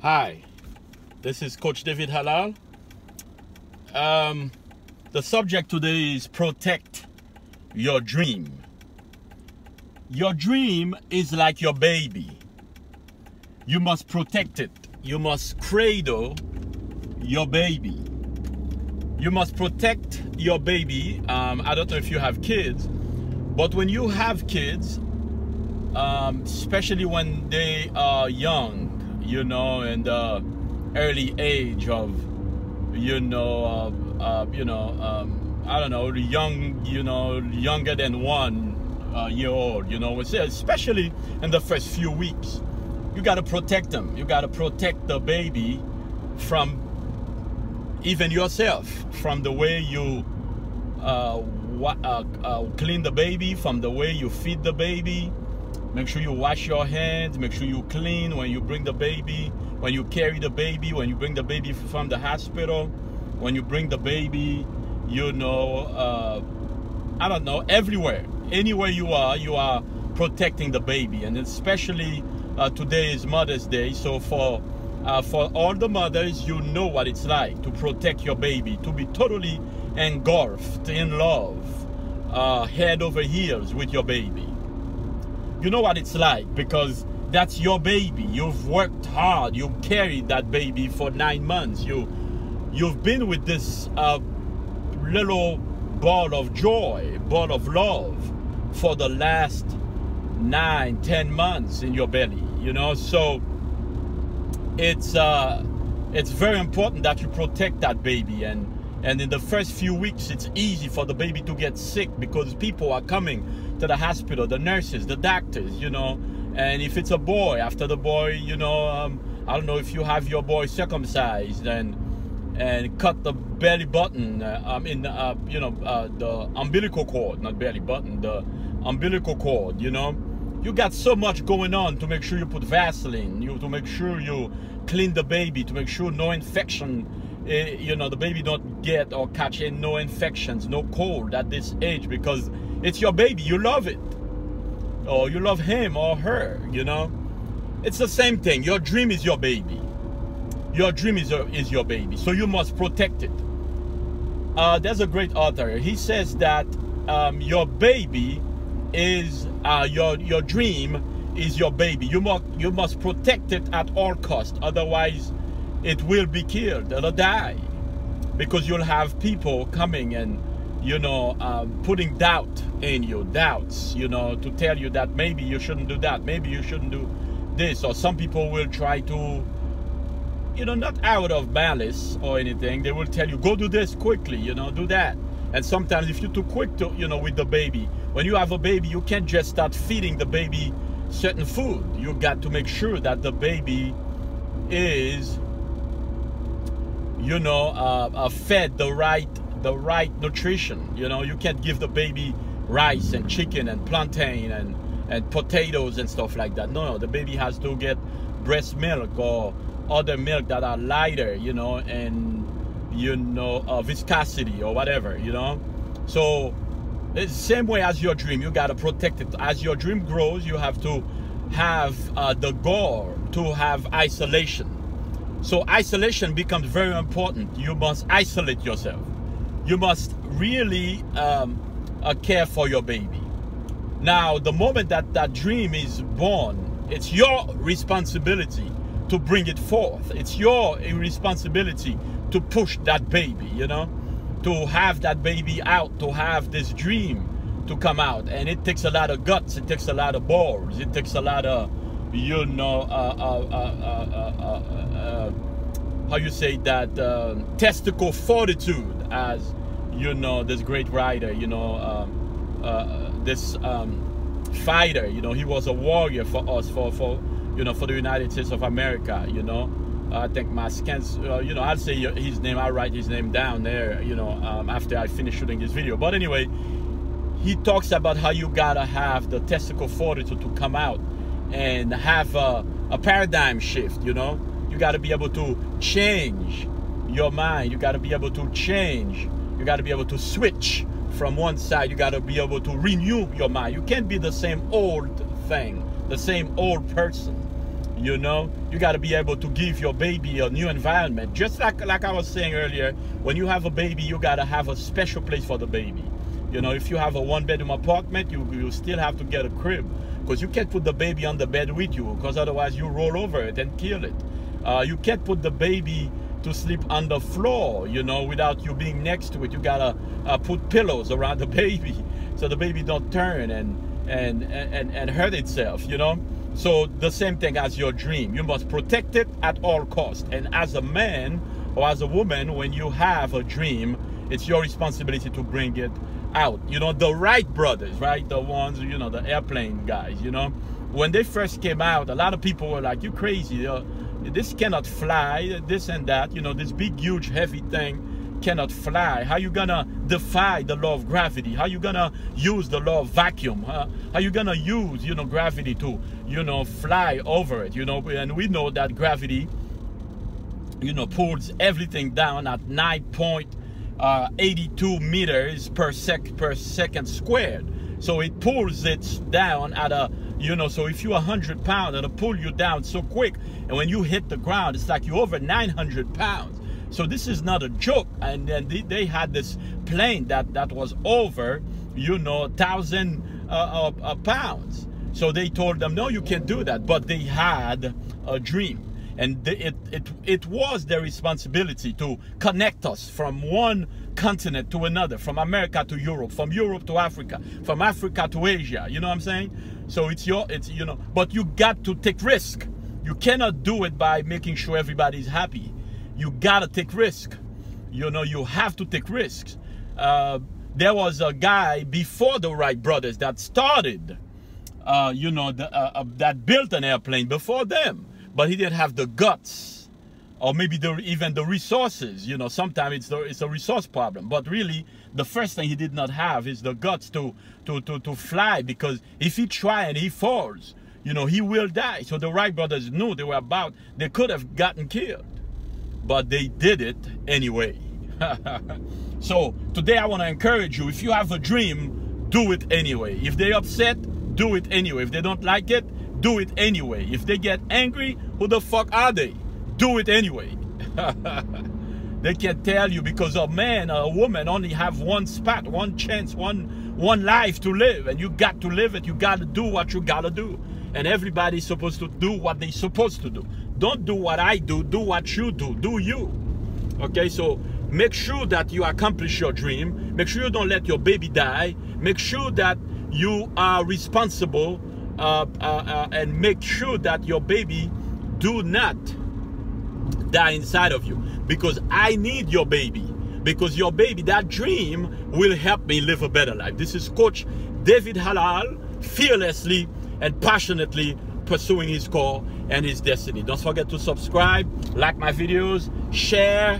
Hi, this is Coach David Halal. The subject today is protect your dream. Your dream is like your baby. You must protect it. You must cradle your baby. You must protect your baby. I don't know if you have kids, but when you have kids, especially when they are young, you know, and the early age of, I don't know, young, younger than 1 year old, especially in the first few weeks, you got to protect them. You got to protect the baby from even yourself, from the way you clean the baby, from the way you feed the baby. Make sure you wash your hands, make sure you clean when you bring the baby, when you carry the baby, when you bring the baby from the hospital, when you bring the baby, I don't know, everywhere. Anywhere you are protecting the baby. And especially today is Mother's Day, so for all the mothers, you know what it's like to protect your baby, to be totally engulfed in love, head over heels with your baby. You know what it's like, because that's your baby. You've worked hard. You carried that baby for 9 months. You've been with this little ball of joy, ball of love for the last 9-10 months in your belly. So it's very important that you protect that baby. And in the first few weeks, it's easy for the baby to get sick because people are coming to the hospital, the nurses, the doctors, and if it's a boy, after the boy, I don't know if you have your boy circumcised and cut the belly button, the umbilical cord, not belly button, the umbilical cord, you got so much going on to make sure you put Vaseline, to make sure you clean the baby, to make sure no infection, the baby don't get or catch no infections, no cold at this age, because it's your baby. You love it, or you love him or her. It's the same thing. Your dream is your baby. Your dream is your baby, so you must protect it. There's a great author. He says that your baby is your dream is your baby. You must protect it at all costs. Otherwise, it will be killed. It'll die, because you'll have people coming and putting doubt in you, doubts, to tell you that maybe you shouldn't do that, maybe you shouldn't do this. Or some people will try to, not out of malice or anything, they will tell you, go do this quickly, do that. And sometimes if you're too quick to, with the baby, when you have a baby, you can't just start feeding the baby certain food. You got to make sure that the baby is, fed the right nutrition. You can't give the baby rice and chicken and plantain and potatoes and stuff like that. No, the baby has to get breast milk or other milk that are lighter, and viscosity or whatever. So it's the same way as your dream. You got to protect it. As your dream grows, you have to have the goal to have isolation. So isolation becomes very important. You must isolate yourself. You must really care for your baby. Now, the moment that dream is born, it's your responsibility to bring it forth. It's your responsibility to push that baby, to have that baby out, to have this dream to come out. And it takes a lot of guts. It takes a lot of balls. It takes a lot of, how you say that, testicular fortitude, as this great writer, this fighter, he was a warrior for us, for the United States of America. I think marcinko, I'll say his name, I'll write his name down there, after I finish shooting this video. But anyway, he talks about how you gotta have the testicular fortitude to come out and have a paradigm shift. You gotta be able to change your mind. You gotta be able to change. You gotta be able to switch from one side. You gotta be able to renew your mind. You can't be the same old thing, the same old person. You know, you got to be able to give your baby a new environment. Just like I was saying earlier, when you have a baby, you got to have a special place for the baby. You know, if you have a one-bedroom apartment, you still have to get a crib, because you can't put the baby on the bed with you, because otherwise you roll over it and kill it. You can't put the baby to sleep on the floor, you know, without you being next to it. You gotta put pillows around the baby so the baby don't turn and hurt itself, you know. So the same thing as your dream, you must protect it at all costs. And as a man or as a woman, when you have a dream, it's your responsibility to bring it out. You know, the Wright brothers, right, the ones, you know, the airplane guys, you know, when they first came out, a lot of people were like, you crazy, this cannot fly, this and that, you know, this big huge heavy thing cannot fly. How you gonna defy the law of gravity? How you gonna use the law of vacuum? How you gonna use, you know, gravity to, you know, fly over it, you know? And we know that gravity, you know, pulls everything down at 9.82 meters per second squared. So it pulls it down at a, you know, so if you're 100 pounds, it'll pull you down so quick, and when you hit the ground, it's like you're over 900 pounds. So this is not a joke. And then they had this plane that was over, you know, 1,000 pounds. So they told them, no, you can't do that. But they had a dream. And it was their responsibility to connect us from one continent to another, from America to Europe, from Europe to Africa, from Africa to Asia. You know what I'm saying? So it's you know, but you got to take risk. You cannot do it by making sure everybody's happy. You gotta take risk. You know, you have to take risks. There was a guy before the Wright brothers that started, you know, that built an airplane before them, but he didn't have the guts, or maybe even the resources. You know, sometimes it's a resource problem. But really, the first thing he did not have is the guts to fly, because if he tries and he falls, you know, he will die. So the Wright brothers knew they could have gotten killed, but they did it anyway. So today I want to encourage you, if you have a dream, do it anyway. If they're upset, do it anyway. If they don't like it, do it anyway. If they get angry, who the fuck are they? Do it anyway. They can tell you, because a man or a woman only have one spot, one chance, one life to live, and you got to live it. You got to do what you got to do. And everybody's supposed to do what they're supposed to do. Don't do what I do, do what you do. Do you. Okay, so make sure that you accomplish your dream. Make sure you don't let your baby die. Make sure that you are responsible, and make sure that your baby do not die inside of you, because I need your baby, because your baby, that dream will help me live a better life. This is Coach David Halal, fearlessly and passionately pursuing his call and his destiny. Don't forget to subscribe, like my videos, share.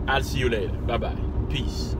I'll see you later. Bye-bye. Peace.